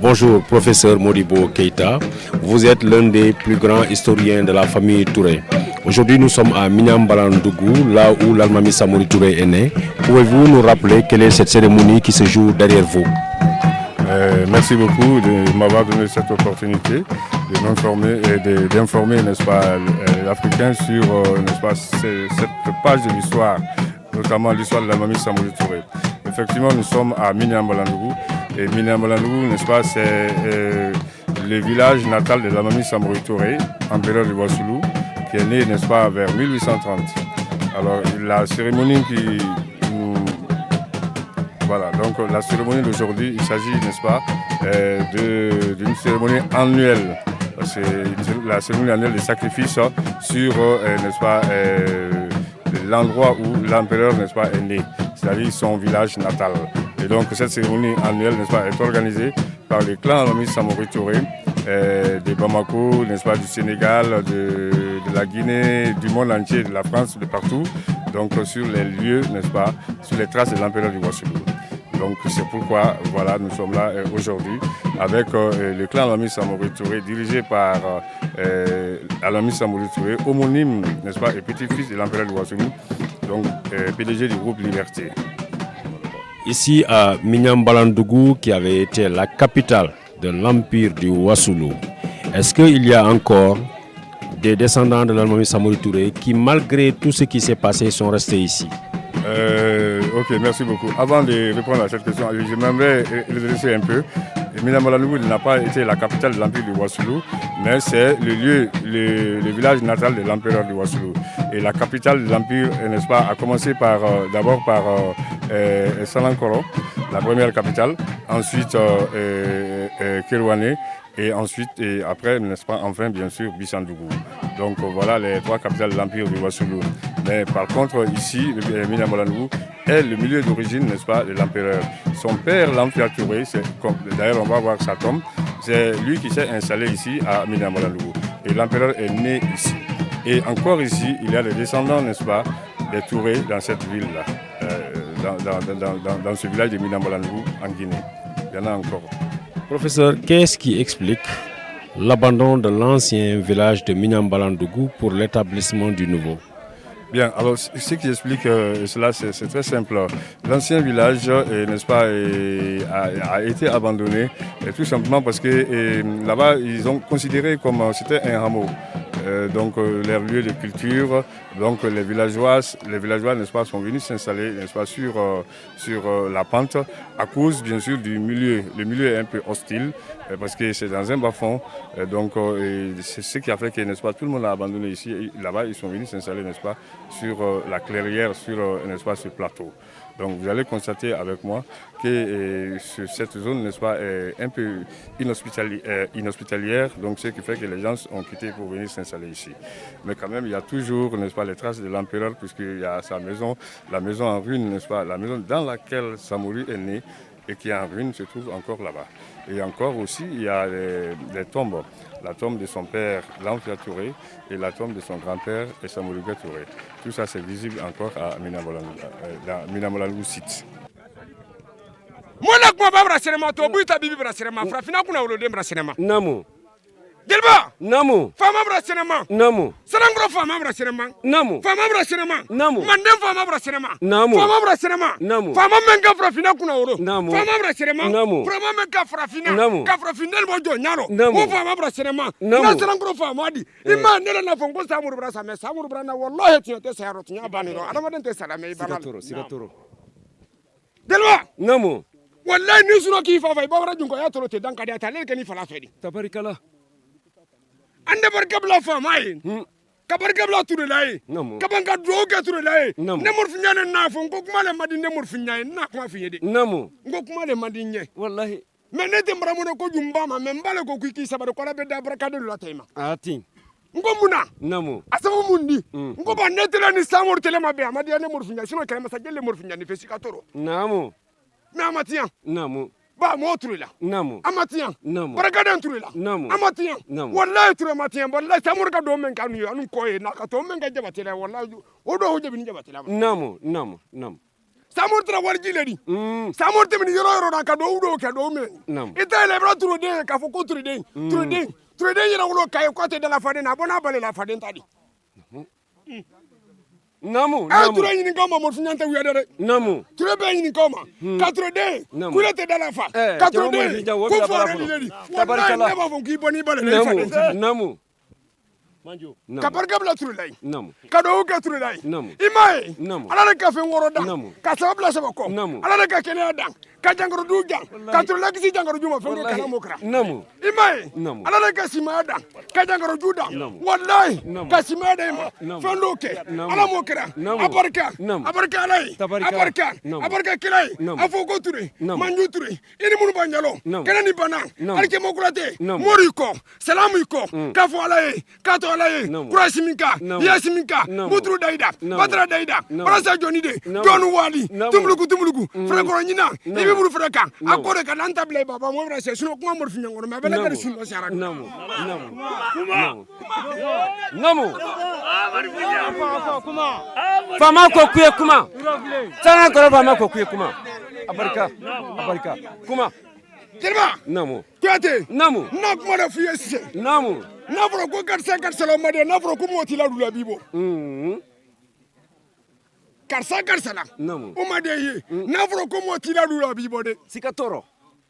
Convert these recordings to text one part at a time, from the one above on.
Bonjour, professeur Modibo Keïta. Vous êtes l'un des plus grands historiens de la famille Touré. Aujourd'hui, nous sommes à Mignambalandougou, là où l'Almami Samori Touré est né. Pouvez-vous nous rappeler quelle est cette cérémonie qui se joue derrière vous? Merci beaucoup de m'avoir donné cette opportunité d'informer, n'est-ce pas, l'Africain sur, n'est-ce pas, cette page de l'histoire, notamment l'histoire de l'Almami Samori Touré. Effectivement, nous sommes à Mignambalandougou. Et Mignambalandougou, n'est-ce pas, c'est le village natal de l'Almami Samori Touré, empereur du Wassoulou, qui est né, n'est-ce pas, vers 1830. Alors, la cérémonie donc la cérémonie d'aujourd'hui, il s'agit, n'est-ce pas, d'une cérémonie annuelle. C'est la cérémonie annuelle de sacrifice sur, n'est-ce pas, l'endroit où l'empereur, n'est-ce pas, est né, c'est-à-dire son village natal. Et donc cette cérémonie annuelle, n'est-ce pas, est organisée par les clans Almami Samori Touré, de Bamako, n'est-ce pas, du Sénégal, de la Guinée, du monde entier, de la France, de partout. Donc sur les lieux, n'est-ce pas, sur les traces de l'empereur du Wassoulou. Donc c'est pourquoi voilà, nous sommes là aujourd'hui avec le clan Almami Samori Touré dirigé par Almami Samori Touré, homonyme, n'est-ce pas, et petit-fils de l'empereur du Wassoulou, donc PDG du groupe Liberté. Ici à Mignambalandougou, qui avait été la capitale de l'empire du Wassoulou, est-ce qu'il y a encore des descendants de l'Almami Samori Touré qui, malgré tout ce qui s'est passé, sont restés ici? Ok, merci beaucoup. Avant de répondre à cette question, j'aimerais redresser un peu. Mignambalandougou n'a pas été la capitale de l'empire du Wassoulou, mais c'est le village natal de l'empereur du Wassoulou. Et la capitale de l'empire, n'est-ce pas, a commencé d'abord par Salankoro, la première capitale, ensuite Kerouané, et ensuite, et après, n'est-ce pas, enfin, bien sûr, Bissandougou. Donc voilà les trois capitales de l'empire du Wassoulou. Mais par contre, ici, Mignambalandougou est le milieu d'origine, n'est-ce pas, de l'empereur. Son père, l'Amphia Touré, d'ailleurs on va voir sa tombe, c'est lui qui s'est installé ici à Mignambalandougou. Et l'empereur est né ici. Et encore ici, il y a les descendants, n'est-ce pas, des Touré dans cette ville-là, dans ce village de Mignambalandougou en Guinée. Il y en a encore. Professeur, qu'est-ce qui explique l'abandon de l'ancien village de Mignambalandougou pour l'établissement du nouveau? Bien, alors ce qui explique cela, c'est très simple. L'ancien village, n'est-ce pas, a été abandonné, tout simplement parce que là-bas, ils ont considéré comme c'était un hameau. Donc leur lieu de culture, donc les villageois, n'est-ce pas, sont venus s'installer, n'est-ce pas, sur la pente à cause bien sûr du milieu. Le milieu est un peu hostile parce que c'est dans un bas-fond, donc c'est ce qui a fait que, n'est-ce pas, tout le monde a abandonné ici. Là-bas, ils sont venus s'installer, n'est-ce pas, sur la clairière, sur, n'est-ce pas, ce plateau. Donc vous allez constater avec moi que cette zone, n'est-ce pas, est un peu inhospitalière, donc ce qui fait que les gens ont quitté pour venir s'installer ici. Mais quand même, il y a toujours, n'est-ce pas, les traces de l'empereur, puisqu'il y a sa maison, la maison en ruine, n'est-ce pas, la maison dans laquelle Samori est né et qui est en ruine se trouve encore là-bas. Et encore aussi, il y a les tombes. La tombe de son père, l'Amphia Touré, et la tombe de son grand-père, Samoriga Touré. Tout ça, c'est visible encore à Mignambalandougou site. Mona kuma ba brasserema to buita bibi brasserema frafina kuna urode brasserema Namu Gelba Namu fama brasserema Namu Sarangro fama brasserema Namu fama brasserema Namu Mandem fama brasserema Namu fama brasserema Namu fama menga frafina kuna uro Namu fama brasserema Namu fama menga frafina Namu ka frafinel bojo nyaro Namu fama brasserema Namu na sarangro fama di ima nela na fongo samuru brasame samuru brana wallahi tiyote sayaro tinya baniro adamaden te salame banal Sigatoro Gelba Namu wallahi ni suno ki fa fa babara junko ya tolo te dan kadi atale ke ni fala fedi tabarikala ande barkabla fa mai ka barkabla turu lai ka banka droge turu lai ne mur finyane na fo ko kuma le madi ne mur finyane na kuma fiyede Namu ngo kuma le madi nye wallahi me ne te mbara mo ko jumba ma me mbale ko kuiki sabare ko la be da barkade lo tema ati ngo muna Namu asabu mundi ngo ba ne tele ni samur tele ma be amadi ne mur finyane sino kele masajele mur finyane fe sikatoro Namu me amatian Namu ba mo turila Namu amatian Namu barakaden turila Namu amatian Namu wallahi ture amatian wallahi samur ka do men kanu anu ko e na ka to men ga jabatela wallahi o do hoje bin jabatela Namu Samur Touré warji le di Samur temini yoro na ka do udo ka do men ita le bra Touré de ka fo ko Touré de yira wulo kay côté de la fadine na bona balé la fadine tadi Namu, Touré ni ngoma mo finyanta wiya de Namu. Touré be ni ngoma ka Touré de kulete de la fa ka Touré de ko fo re di Tabarikala. ne ba fo ki boni balé la fadine Namu. ka barka bla Touré lay Namu. ka do ka Touré lay Namu. imaye Namu. ala ka fe ngoro da Namu. ka sabla saba ko Namu. ala ka kene da ka jangaro du jang ka Touré la kisi jangaro juma fe Wallahi. kala mokra Namu. imaye Namu. ala ka sima da ka jangaro du da Namu. wallahi Namu. ka sima da ma Namu. fe loke Namu. ala mokra Namu. abarka Namu. abarka lay Tabarikala. abarka Namu. abarka kilay Namu. afo ko Touré Namu. manju Touré ini munu banjalo Namu. kana ni bana Namu. alke mokurate Namu. mori ko salamu ko ka fo alaye ka to alaye Namu. kurasiminka Namu. yasiminka Namu. mutru daida Namu. batra daida Namu. barasa joni de Namu. jonu wali Namu. tumuluku fere ko nyina Namu. ibi buru fere kan Namu. akore kan anta ble baba mo fere se suno kuma mor finya ngoro ma bele Namu. gar suno sara Namu. Namu. Fama ko kuye kuma. Sana ko fama ko kuye kuma. Abarika. Kuma. kirma Namu. kwate Namu. na kuma da fiye se Namu. na foro ko karsa lo made na foro ko moti la dula bibo karsa la Namu. o made yi na foro ko moti la dula bibo de Sikatoro.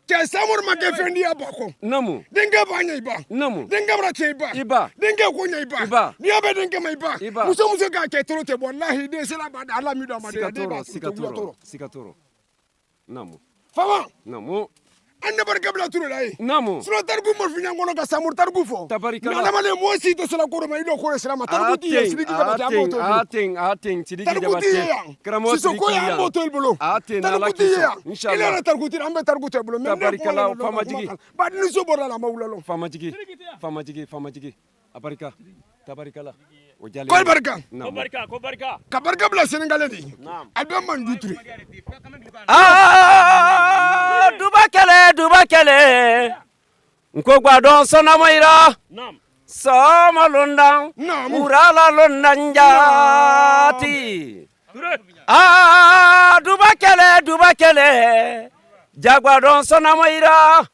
ke samur ma ke fendi abako Namu. dinga ba nya iba Namu. dinga bra che iba Iba. dinga ko nya iba Iba. ni abe dinga ma iba Iba. muso ka ke toro te wallahi de sela ba da ala mi do ma de ba Sikatoro. Namu. fama Namu. ande barka bla turu lay Namu. suno targu mo finya ngono ka samur targu fo Tabarikala. na male mo si to sela ko ma ido ko sela ma targu ti sidi ki ba ta mo to Ating, sidiki targu ti jabate. ya Kramo si so ko ya mo to el bolo Ating, targu ala ti kiso. ya Inshallah. ile na targu ti ambe targu te bolo Tabarikala, fama jigi. ba ni so borla la mawla lo Fama jigi. Abarika. Tabarikala. Ojale. ko barka Namu. ka barka bla senegalais di ado man jutri Duba kele. Nko gbadon sona moira. Sama londan. Naam. Urala londan jati. Duba kele. Jagbadon sona moira.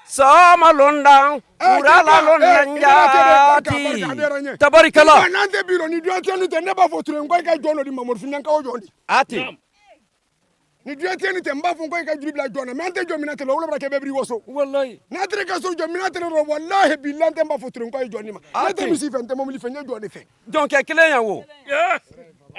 Sama londan. Urala londan jati. Tabarikala. nante biro ni duante ni te ne ba fo ture ngoy ka jono di mamor finya ka o jondi Ati. ni duante ni te mba fo ngoy ka juri bla jono me ante jomina te lo wala bra ke bebri woso Wallahi. na tere ka so jomina te ro wallahi billahi mba fo ture ngoy jondi ma na te mi si fente mo mi fenya joni fe Donc kelen yan wo.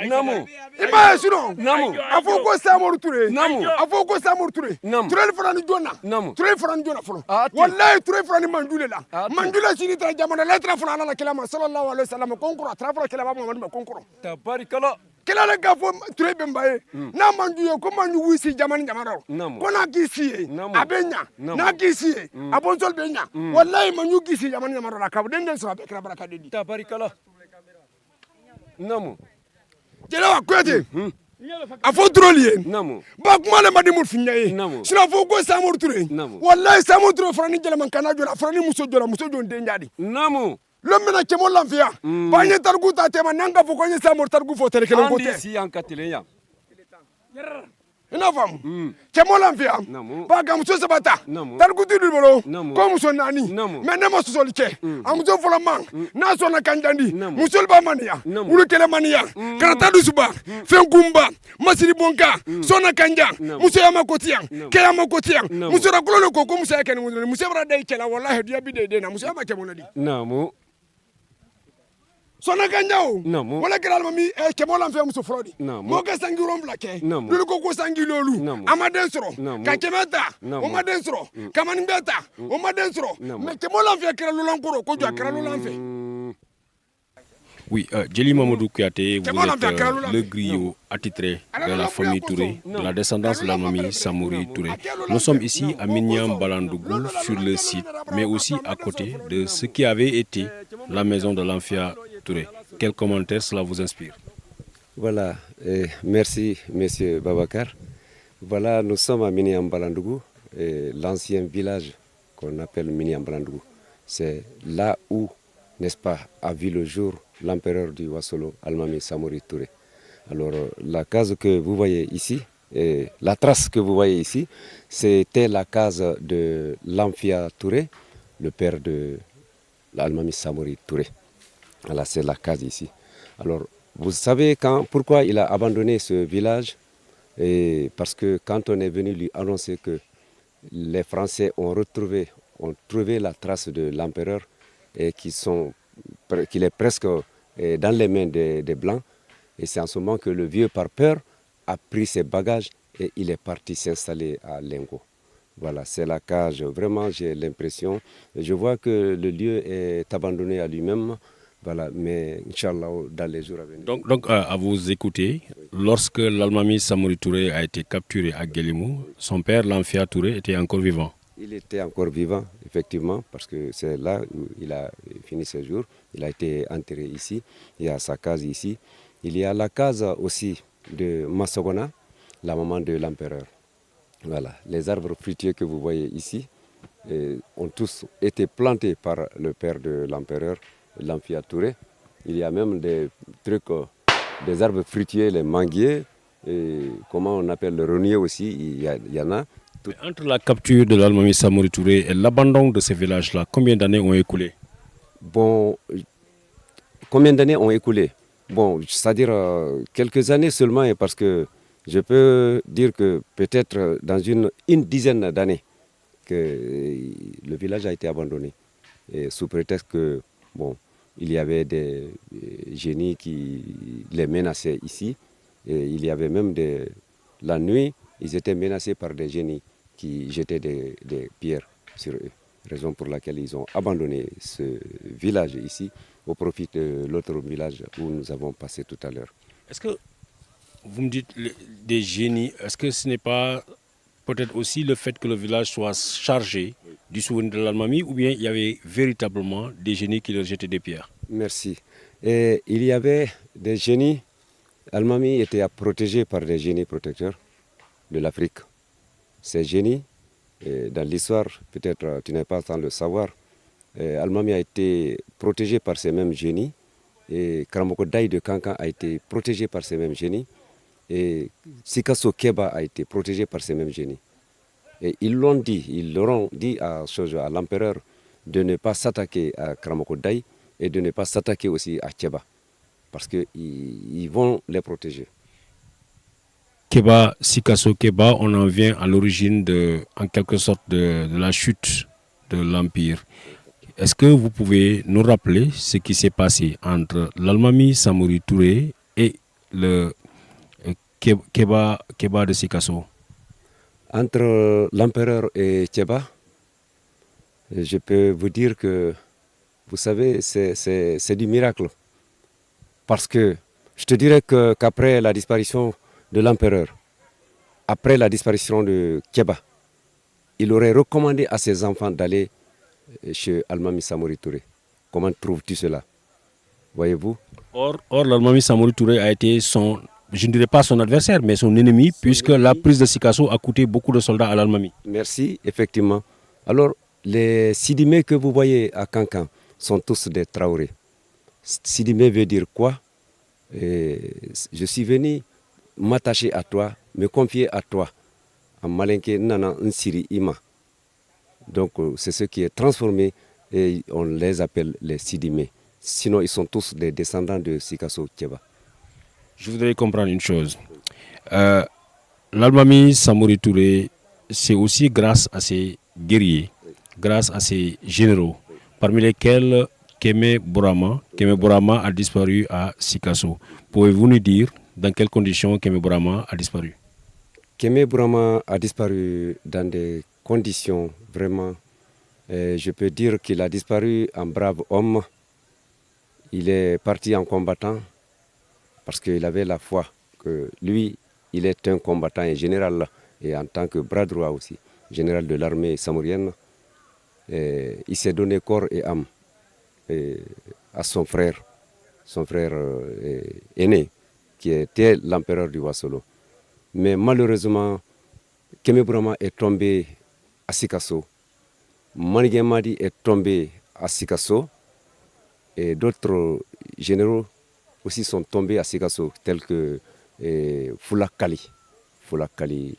Namu. ima sino Namu. afo ko samor ture Namu. afo ko samor ture Namu. ture le fana ni jona Namu. ture fana ni jona folo Ati. wallahi ture fana ni mandule la Ati. mandule sini tra jamana letra fana ala kilama sallallahu alaihi wasallam konkoro tra fana kilama muhammad konkoro Tabarikala. kila le ka fo ture bembaye na manju ye ko manju wisi jamani jamaro Namu. ko na kisi ye Namu. abenya Namu. na kisi ye abonsol benya wallahi manju kisi jamani jamaro la ka den den so be kra baraka dedi Tabarikala. Namu. jela wa kwete afo troliye Namu. ba kuma le madi mur finyaye Namu. sina fo ko samur ture Namu. wallahi samur ture frani jela man kana jola frani muso jon den jadi Namu. lomena kemo lamfiya ba nye targu ta tema nanga fo ko nye samur targu fo tere kelen Andi kote si an katileya. ina fam kemo lamfiya Namu. ba ga muso sabata Namu. targu ti dulbolo Namu. ko muso nani Namu. me ne ma sosoli ke a muso folo man na so na kanjandi Namu. muso ba maniya Namu. ulu kele maniya karata dusuba fenkumba masiri bonka sona kanja Namu. muso ya makotiya Namu. ke ya makotiya Namu. muso ra kulolo ko muso ya kene muso bra dai kela wallahi dia bi de na muso ya ma kemo na di Namu. sona kanja o Namu. wala kala mami kemo lan fe muso frodi Namu. mo ka sangi romla ke Namu. lulu ko ko sangi lolu Namu. amaden soro Namu. ka kemeta Namu. o maden soro kamani beta o maden soro Namu. me kemo lan fe kera lulan koro ko jo kera lulan fe Oui, Djeli Mamadou Kouyaté, C'est vous bon, êtes on fait Karoula. le griot attitré de la famille Touré, de la descendance de la famille Samouri Touré. Nous sommes ici à Mignam Balandougou sur le site, mais aussi à côté de ce qui avait été la maison de l'Amphia Touré. Quel commentaire cela vous inspire? Voilà, merci Monsieur Babacar. Voilà, nous sommes à Mignam Balandougou, l'ancien village qu'on appelle Mignam Balandougou. C'est là où, n'est-ce pas, a vu le jour l'empereur du Wasolo, Almami Samouri Touré. Alors, la case que vous voyez ici, la trace que vous voyez ici, c'était la case de Lamphia Touré, le père de l'Almami Samori Touré. Voilà, c'est la case ici. Alors, vous savez pourquoi il a abandonné ce village? Parce que quand on est venu lui annoncer que les Français ont trouvé la trace de l'empereur et qu'il est presque dans les mains des Blancs, et c'est en ce moment que le vieux, par peur, a pris ses bagages et il est parti s'installer à Lengo. Voilà, c'est la cage. Vraiment, j'ai l'impression. Je vois que le lieu est abandonné à lui-même. Voilà, mais Inch'Allah, dans les jours à venir. Donc à vous écouter, lorsque l'Almami Samori Touré a été capturé à Guélimou, son père, Lamphia Touré, était encore vivant. Il était encore vivant, effectivement, parce que c'est là où il a fini ses jours. Il a été enterré ici. Il y a sa case ici. Il y a la case aussi de Massogona, la maman de l'empereur. Voilà, les arbres fruitiers que vous voyez ici ont tous été plantés par le père de l'empereur, Lamphia Touré. Il y a même des trucs, des arbres fruitiers, les manguiers, et comment on appelle le renier aussi, il y en a. Entre la capture de l'Almami Samori Touré et l'abandon de ces villages-là, combien d'années ont écoulé? Bon, combien d'années ont écoulé? Bon, c'est-à-dire quelques années seulement, parce que je peux dire que peut-être dans une dizaine d'années que le village a été abandonné. Et sous prétexte que, bon, il y avait des génies qui les menaçaient ici. Et il y avait même la nuit, ils étaient menacés par des génies qui jetaient des pierres sur eux. Raison pour laquelle ils ont abandonné ce village ici au profit de l'autre village où nous avons passé tout à l'heure. Est-ce que vous me dites des génies, est-ce que ce n'est pas peut-être aussi le fait que le village soit chargé du souvenir de l'Almami, ou bien il y avait véritablement des génies qui leur jetaient des pierres? Merci. Et il y avait des génies. Almami était protégé par des génies protecteurs de l'Afrique. Ces génies, dans l'histoire, peut-être tu n'es pas sans le savoir, Almami a été protégé par ces mêmes génies. Et Karamoko Daï de Kankan a été protégé par ces mêmes génies. Et Sikasso Keba a été protégé par ces mêmes génies. Et ils l'auront dit à l'empereur de ne pas s'attaquer à Karamoko Daï et de ne pas s'attaquer aussi à Keba. Parce qu'ils vont les protéger. Keba, Sikasso Keba, on en vient à l'origine en quelque sorte de la chute de l'Empire. Est-ce que vous pouvez nous rappeler ce qui s'est passé entre l'Almami Samori Touré et le Keba de Sikasso? Entre l'empereur et Keba, je peux vous dire que, vous savez, c'est du miracle. Parce que je te dirais qu'après la disparition de l'empereur, après la disparition de Keba, il aurait recommandé à ses enfants d'aller chez Almami Samori Touré. Comment trouves-tu cela? Voyez-vous? Or l'Almami Samori Touré a été je ne dirais pas son adversaire, mais son ennemi, puisque la prise de Sikasso a coûté beaucoup de soldats à l'Almami. Merci, effectivement. Alors, les Sidimé que vous voyez à Kankan sont tous des Traoré. Sidimé veut dire quoi? Je suis venu m'attacher à toi, me confier à toi. En malinké nana nsiri ima. Donc c'est ce qui est transformé et on les appelle les Sidimé. Sinon ils sont tous des descendants de Sikasso Keba. Je voudrais comprendre une chose. L'Almami Samori Touré, c'est aussi grâce à ses guerriers, grâce à ses généraux, parmi lesquels Kémé Bourama a disparu à Sikasso. Pouvez-vous nous dire dans quelles conditions Kémé Bourama a disparu? Kémé Bourama a disparu dans des conditions vraiment, je peux dire qu'il a disparu en brave homme. Il est parti en combattant parce qu'il avait la foi que lui, il est un combattant et général, et en tant que bras droit aussi, général de l'armée samorienne. Il s'est donné corps et âme à son frère aîné, qui était l'empereur du Wasolo. Mais malheureusement, Kémé Bourama est tombé à Sikasso. Manigé Madi est tombé à Sikasso. Et d'autres généraux aussi sont tombés à Sikasso, tels que Foula Kali. Foulakali,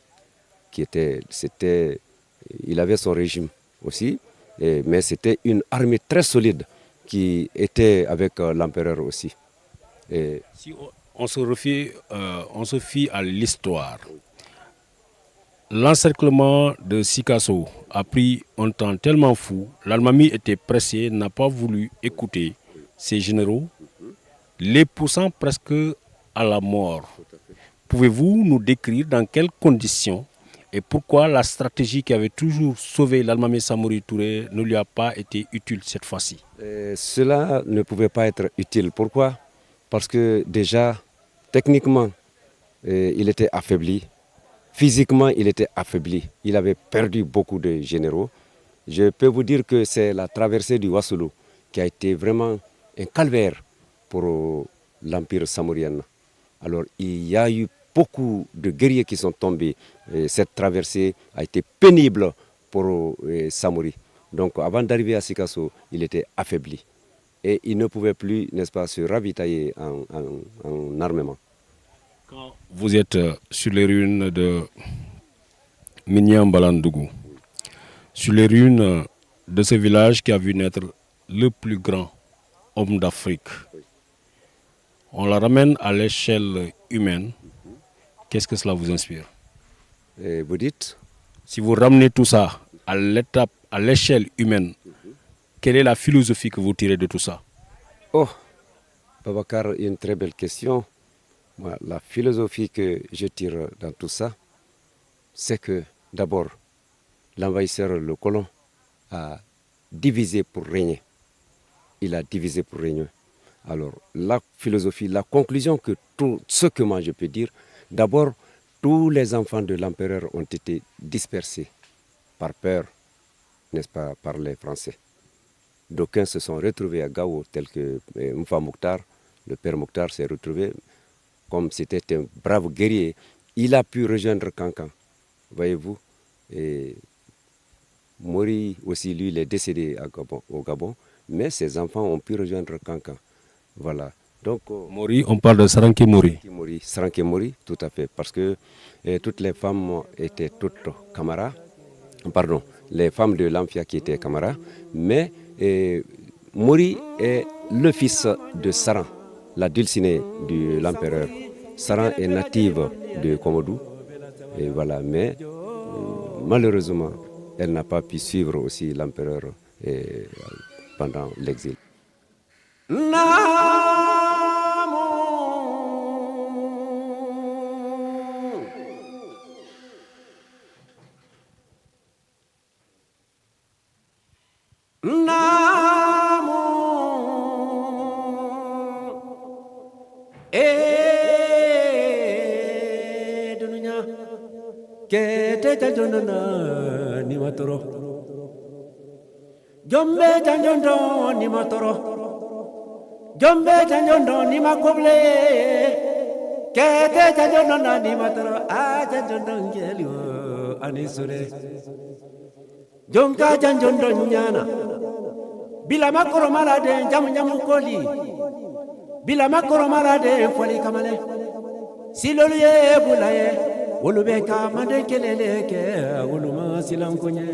il avait son régime aussi, mais c'était une armée très solide qui était avec l'empereur aussi. Si on se fie à l'histoire, l'encerclement de Sikasso a pris un temps tellement fou, l'Almami était pressé, n'a pas voulu écouter ses généraux, les poussant presque à la mort. Pouvez-vous nous décrire dans quelles conditions et pourquoi la stratégie qui avait toujours sauvé l'Almami Samori Touré ne lui a pas été utile cette fois-ci? Cela ne pouvait pas être utile. Pourquoi? Parce que déjà, techniquement, il était affaibli. Physiquement, il était affaibli. Il avait perdu beaucoup de généraux. Je peux vous dire que c'est la traversée du Wassoulou qui a été vraiment un calvaire pour l'Empire samorien. Alors, il y a eu beaucoup de guerriers qui sont tombés. Et cette traversée a été pénible pour Samori. Donc, avant d'arriver à Sikasso, il était affaibli. Et il ne pouvait plus, n'est-ce pas, se ravitailler en armement. Quand vous êtes sur les ruines de Minyambalandougou, sur les ruines de ce village qui a vu naître le plus grand homme d'Afrique, on la ramène à l'échelle humaine. Qu'est-ce que cela vous inspire? Vous dites? Si vous ramenez tout ça à l'échelle humaine, quelle est la philosophie que vous tirez de tout ça? Oh, Babacar, une très belle question. Moi, la philosophie que je tire dans tout ça, c'est que d'abord, l'envahisseur, le colon, a divisé pour régner. Il a divisé pour régner. Alors, la philosophie, la conclusion que tout ce que moi je peux dire, d'abord, tous les enfants de l'empereur ont été dispersés par peur, n'est-ce pas, par les Français. D'aucuns se sont retrouvés à Gao, tel que Mfa Mouktar, le père Mouktar s'est retrouvé, comme c'était un brave guerrier, il a pu rejoindre Kankan, voyez-vous. Et Mori aussi, lui, il est décédé au Gabon, mais ses enfants ont pu rejoindre Kankan. Voilà. Donc, Mori, on parle de Saranké Mori. Saranké Mori, tout à fait, parce que toutes les femmes étaient toutes Kamara, pardon, les femmes de l'Amphia qui étaient Kamara, mais Mori est le fils de Saran, la dulcinée de l'empereur. Saran est native de Komodou, et voilà, mais malheureusement, elle n'a pas pu suivre aussi l'empereur pendant l'exil. Jombe janjondo ni matoro, Jombe janjondo ni makoble, Kete janjondo ni matoro, janjondo ngelio anisure, Jonka janjondo nyana, bila makoro malade jamu koli, bila makoro malade foli kamale, siloliye bulaye, wolubeka mande kelele ke, woluma silankonye.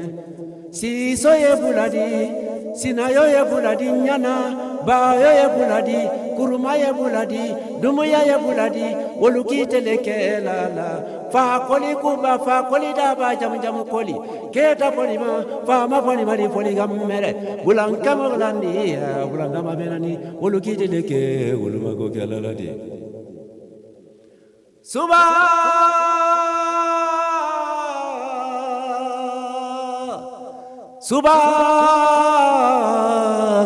Si soye buladi, sinayo ye buladi nyana, bayo ye buladi, kuruma ye buladi, dumuya ye buladi, wolukite leke la, fa koli kuba, fa koli daba jamu koli, keta polima, fa ma polima di poli gammere, bulankama blandi, bulankama benani, wolukite leke, woluma go galaladi.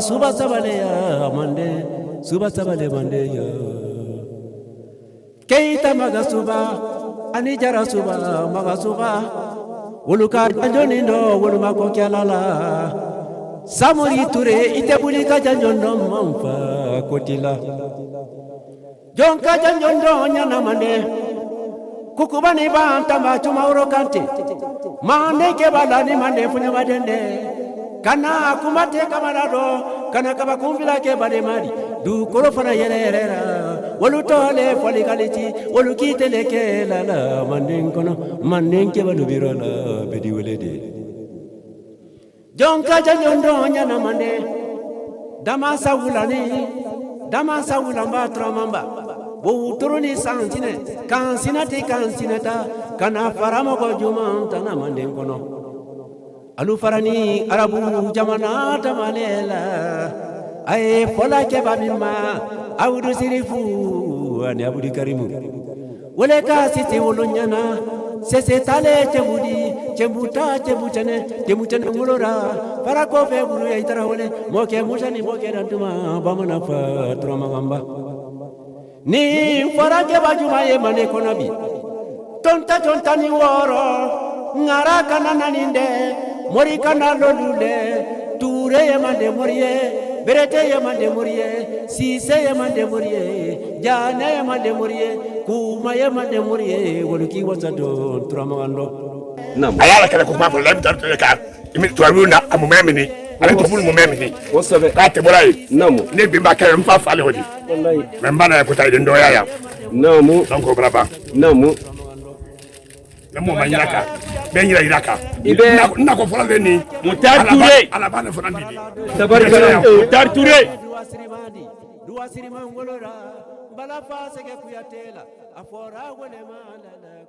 Suba sabale ya mande, suba sabale mande ya. Keita maga suba, anijara suba, maga suba. Wuluka janjonindo, wuluma kokialala. Samori Touré, ite bulika janjondo mamfa kotila. Jonka janjondo nyana mande, kukubani bantamba chuma urokante. Mande ke balani mande funya madende kana kumate kamarado kana kaba kumvila ke bade mari du korofana yerera wolu tole foli kaliti wolu kitele kela la manden kono manden ke balu birola bedi welede jonka janyondo nyana mande dama sawula mba tramamba wo turuni santine kansinata kana faramo ko juma tana manden kono alu farani arabu jamana tamalela ay fola ke babima awdu sirifu ani abudi karimu wole ka siti wolonyana sese tale chebutane mulora para ko fe bulu ya itara wole moke mushani moke dantuma bamana fa troma gamba ni fara ke bajuma ye mane konabi tonta ni woro ngara kana ninde mori kana lolule ture ye mande moriye berete ye mande moriye sise ye mande moriye jana ye mande moriye kuma ye mande moriye woluki wasato turamando nam ayala kala ko papo lam tan to ka imi to aruna amumemini ale to bulu mumemini wosabe ka te boray namu ne bimba kala mfa fale hodi wallahi membana ya kutay ndo yaya namu donc brava namu namu manyaka ben yiraka ibe nako fulande ni Mutar Touré ala bana fulande ni tabaraka Mutar Touré duwa sirimangolora bala fa sege kuyatela afora wole malala